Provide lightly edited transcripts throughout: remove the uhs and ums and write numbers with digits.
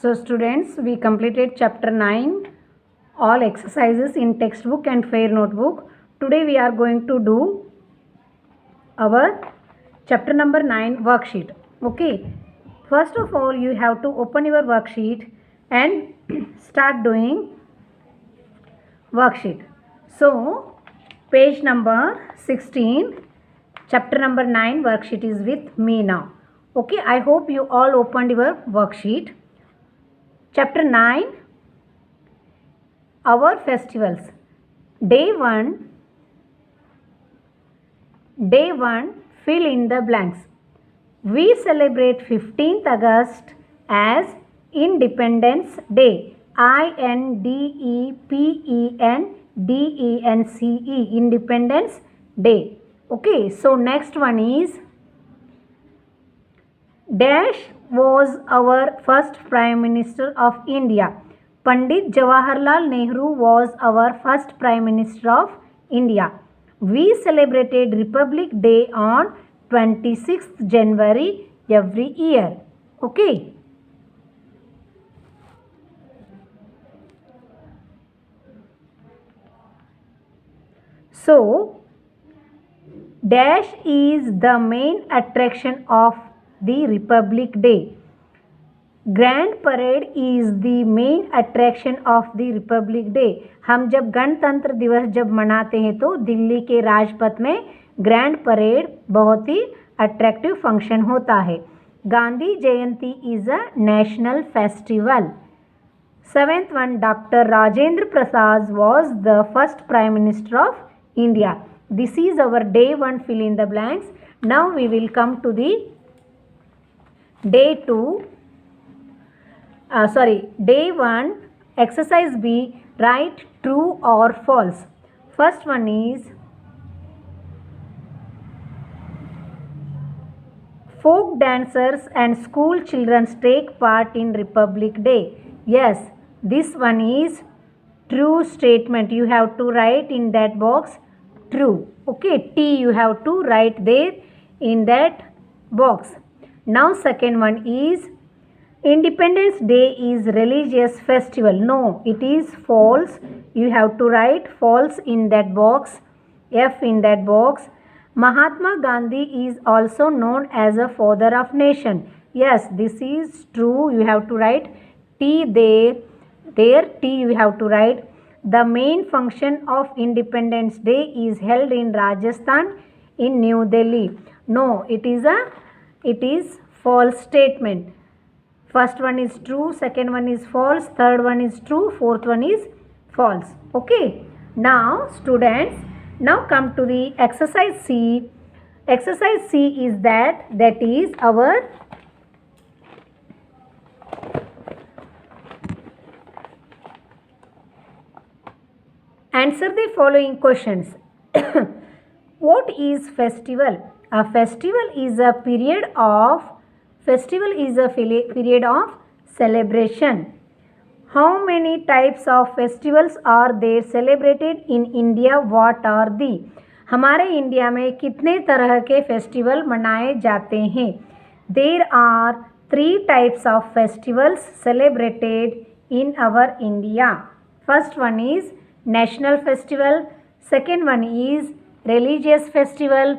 So students, we completed chapter 9, all exercises in textbook and fair notebook. Today we are going to do our chapter number 9 worksheet. Okay. First of all, you have to open your worksheet and start doing worksheet. So, page number 16, chapter number 9 worksheet is with me now. Okay, I hope you all opened your worksheet. Chapter 9, our festivals. Day 1, fill in the blanks. We celebrate 15th August as Independence Day. Independence, Independence Day. Okay, so next one is Dash was our first Prime Minister of India. Pandit Jawaharlal Nehru was our first Prime Minister of India. We celebrated Republic Day on 26th January every year. Okay. So, Dash is the main attraction of the Republic Day. Grand parade is the main attraction of the Republic day. हम जब गणतंत्र दिवस जब मनाते हैं तो दिल्ली के राजपथ में ग्रैंड परेड बहुत ही अट्रैक्टिव फंक्शन होता है. Gandhi Jayanti is a national festival. 7th one, Dr. Rajendra Prasad was the first Prime Minister of India. This is our day 1 fill in the blanks. Now we will come to the day 2. Day 1, exercise B, write true or false. First one is folk dancers and school children take part in Republic Day. Yes, this one is true statement. You have to write in that box true. Okay, T you have to write there in that box. Now second one is Independence Day is religious festival. No, it is false. You have to write false in that box. F in that box. Mahatma Gandhi is also known as a father of nation. Yes, this is true. You have to write T there. There T you have to write. The main function of Independence Day is held in Rajasthan in New Delhi. No, it is false statement. First one is true, second one is false, third one is true, fourth one is false. Okay. Now students, now come to the exercise C. Exercise C is that is our answer the following questions. What is festival? A festival is a period of celebration. How many types of festivals are there celebrated in India? What are the? हमारे India में कितने तरह के festival मनाए जाते हैं? There are 3 types of festivals celebrated in our India. First one is national festival, second one is religious festival,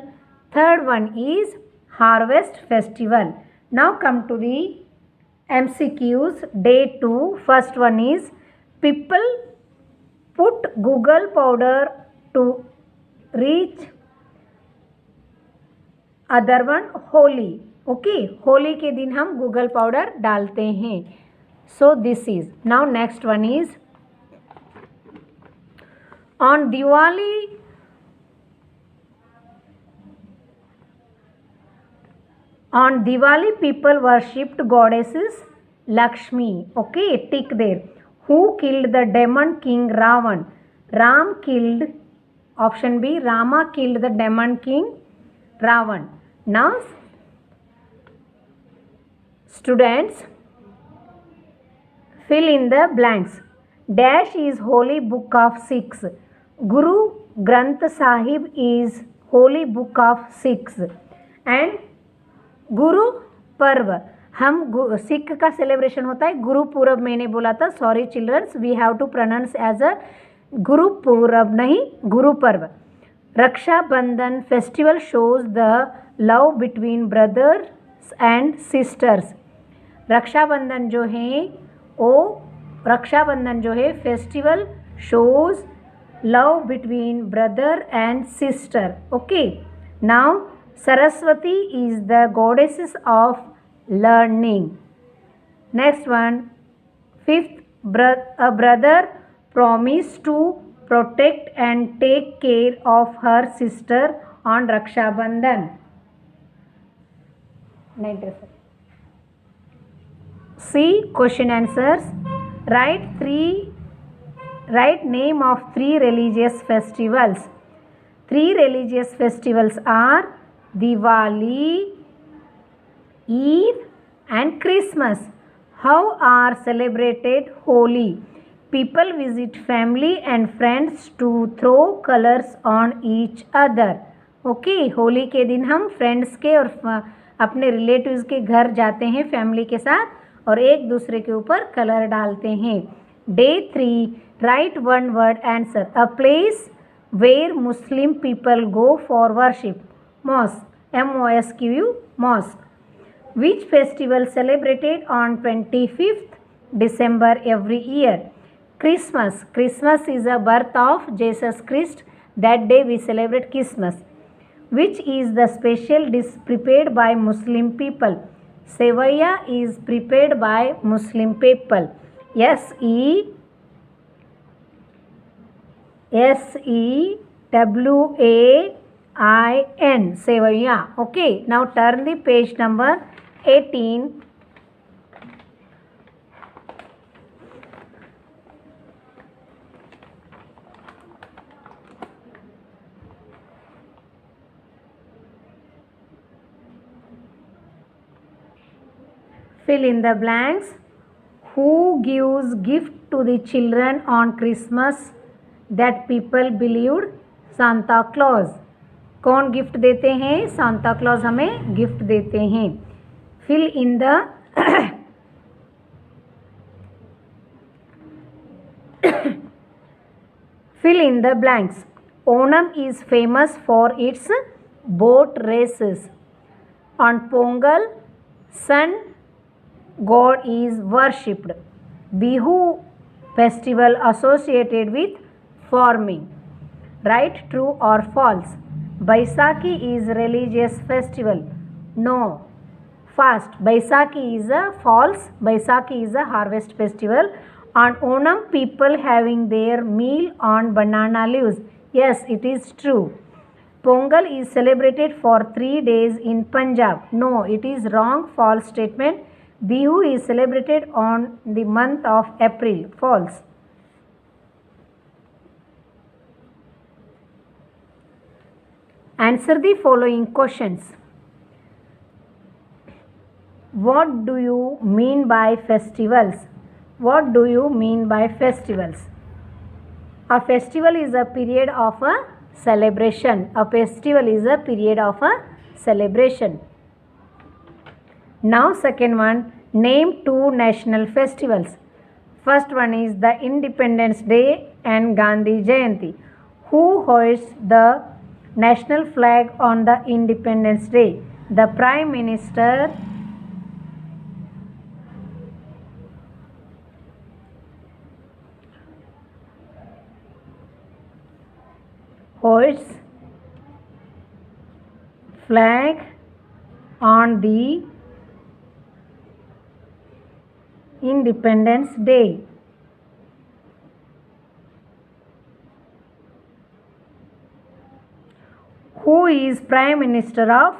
third one is harvest festival. Now come to the MCQs. Day 2, first one is people put Google powder to reach. Other one Holi. Okay, Holi के दिन हम Google powder डालते हैं. So this is. Now next one is on Diwali. On Diwali, people worshipped goddesses Lakshmi. Okay, tick there. Who killed the demon king Ravan? Ram killed, option B, Rama killed the demon king Ravan. Now, students, fill in the blanks. Dash is holy book of Sikhs. Guru Granth Sahib is holy book of Sikhs. And Guru Parv Sikh का celebration होता है गुरुपूरब, मैंने बोला था, sorry childrens, we have to pronounce as a Gurupurab, नहीं Guruparv. Rakshabandhan festival shows the love between brothers and sisters. Rakshabandhan जो है festival shows love between brother and sister. Okay, now Saraswati is the goddess of learning. Next one, fifth, a brother promised to protect and take care of her sister on Raksha Bandhan. See question answers. Write name of 3 religious festivals. 3 religious festivals are Diwali, Eid and Christmas. How are celebrated Holi? People visit family and friends to throw colors on each other. Okay, Holi के दिन हम friends के और अपने relatives के घर जाते हैं फैमिली के साथ और एक दूसरे के ऊपर कलर डालते हैं। Day 3, write one word answer. A place where Muslim people go for worship. Mosque. M-O-S-Q-U, mosque. Which festival celebrated on 25th December every year? Christmas. Christmas is the birth of Jesus Christ. That day we celebrate Christmas. Which is the special dish prepared by Muslim people? Sevaya is prepared by Muslim people. SEWAYN, Sevaya. Okay, now turn the page number 18. Fill in the blanks. Who gives gift to the children on Christmas that people believed? Santa Claus. कौन gift देते हैं? Santa Claus हमें gift देते हैं। Fill in the fill in the blanks. Onam is famous for its boat races. On Pongal, sun god is worshipped. Bihu festival associated with farming. Write true or false. Baisakhi is religious festival. No. Fast. Baisakhi is a false. Baisakhi is a harvest festival. On Onam, people having their meal on banana leaves. Yes, it is true. Pongal is celebrated for 3 days in Punjab. No, it is wrong. False statement. Bihu is celebrated on the month of April. False. Answer the following questions. What do you mean by festivals? What do you mean by festivals? A festival is a period of a celebration. A festival is a period of a celebration. Now second one, name 2 national festivals. First one is the Independence Day and Gandhi Jayanti. Who hoists the national flag on the Independence Day? The Prime Minister hoists flag on the Independence Day. Who is Prime Minister of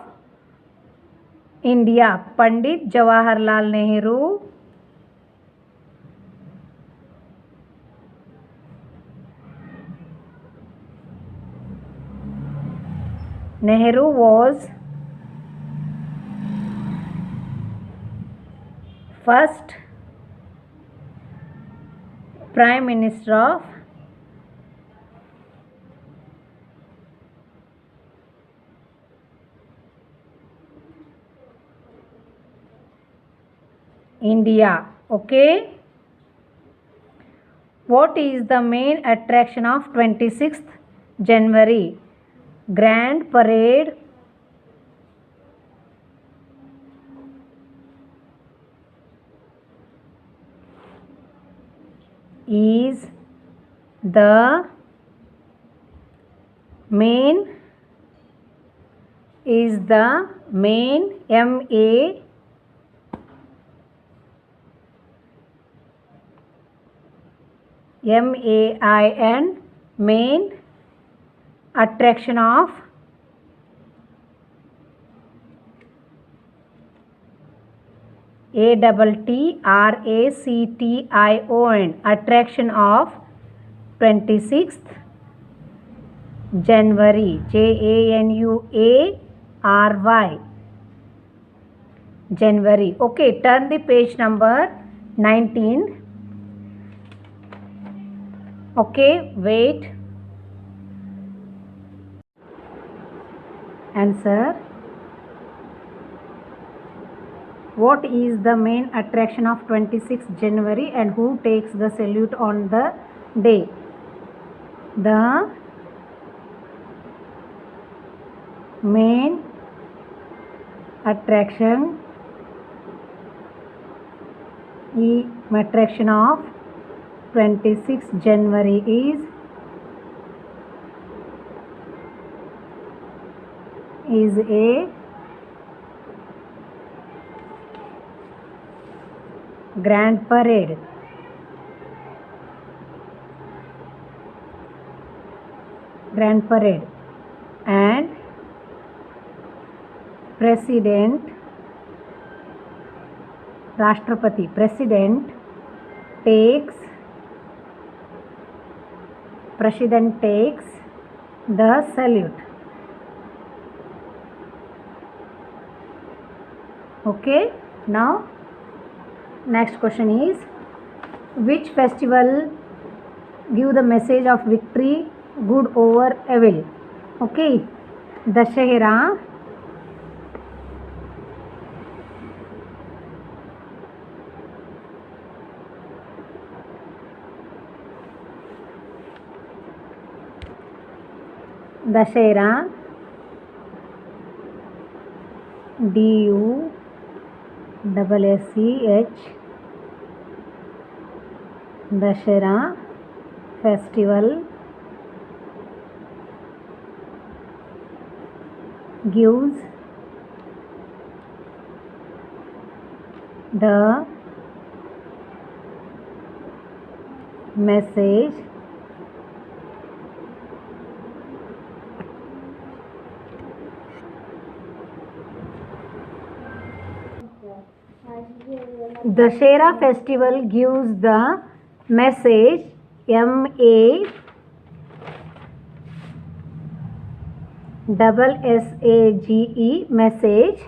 India? Pandit Jawaharlal Nehru. Nehru was first Prime Minister of India. Okay. What is the main attraction of 26th January? Grand Parade, is the main main attraction of attraction of 26th January, January, January. Okay, turn the page number 19. Okay, wait. Answer. What is the main attraction of 26th January and who takes the salute on the day? The main attraction of 26th January is a grand parade. And President takes the salute. Okay, now next question is, which festival give the message of victory, good over evil? Okay, Dashera, DUSSEH, Dashera festival gives the message Dashera festival gives the message MASSAGE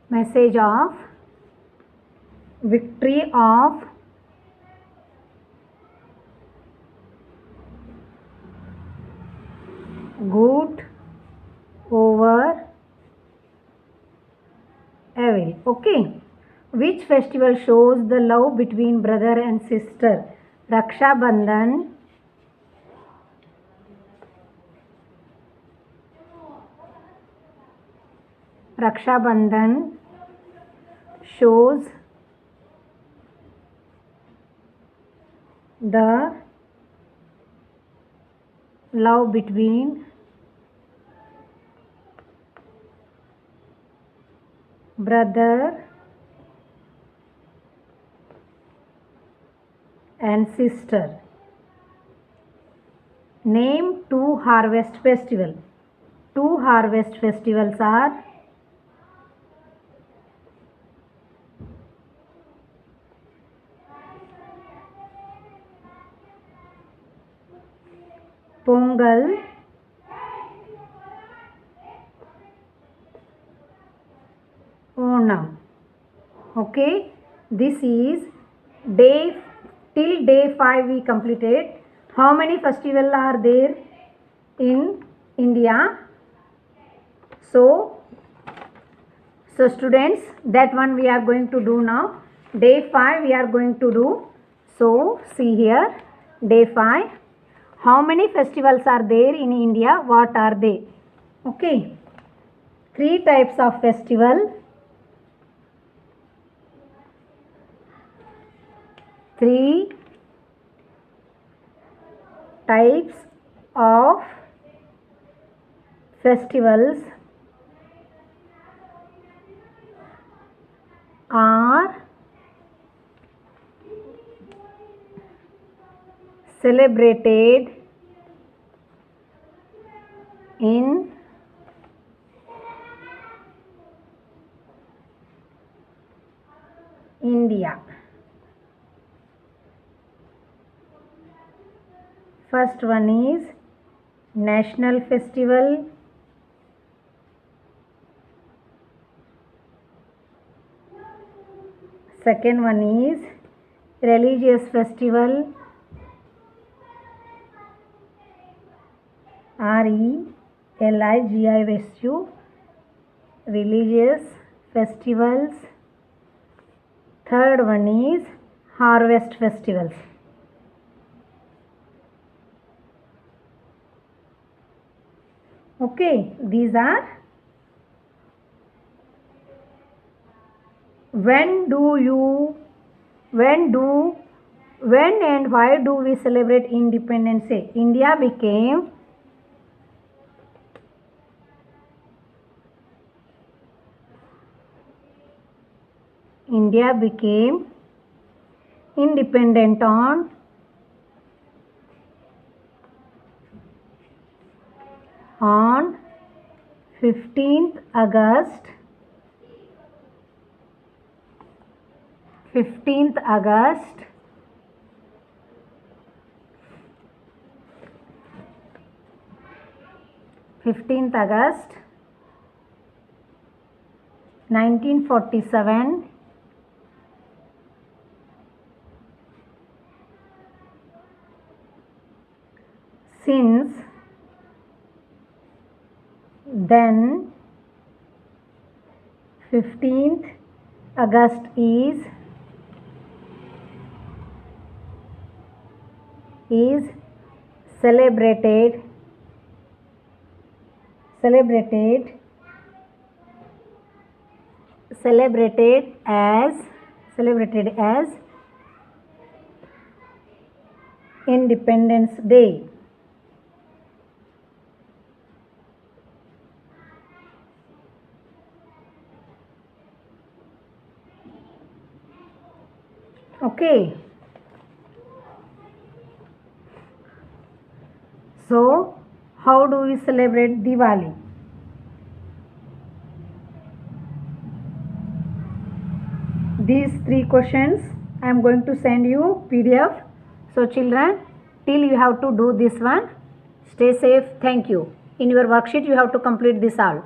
message of victory of good over evil. Okay, which festival shows the love between brother and sister? Raksha Bandhan, shows the love between brother and sister. Name two harvest festival. Two harvest festivals are Pongal Onam. Okay, this is day till day 5 we completed. How many festivals are there in India? So students, that one we are going to do now. Day 5 we are going to do. So see here, day 5. How many festivals are there in India? What are they? Okay. 3 types of festival. 3 types of festivals are celebrated in India. First one is national festival. Second one is religious festival. RELIGIOUS, religious festivals. Third one is harvest festivals. Okay, these are. When and why do we celebrate Independence Day? India became independent on 15th August 1947. Since then 15th August is celebrated as Independence Day. Okay. So, how do we celebrate Diwali? These 3 questions I am going to send you PDF. So children, till you have to do this one. Stay safe. Thank you. In your worksheet you have to complete this all.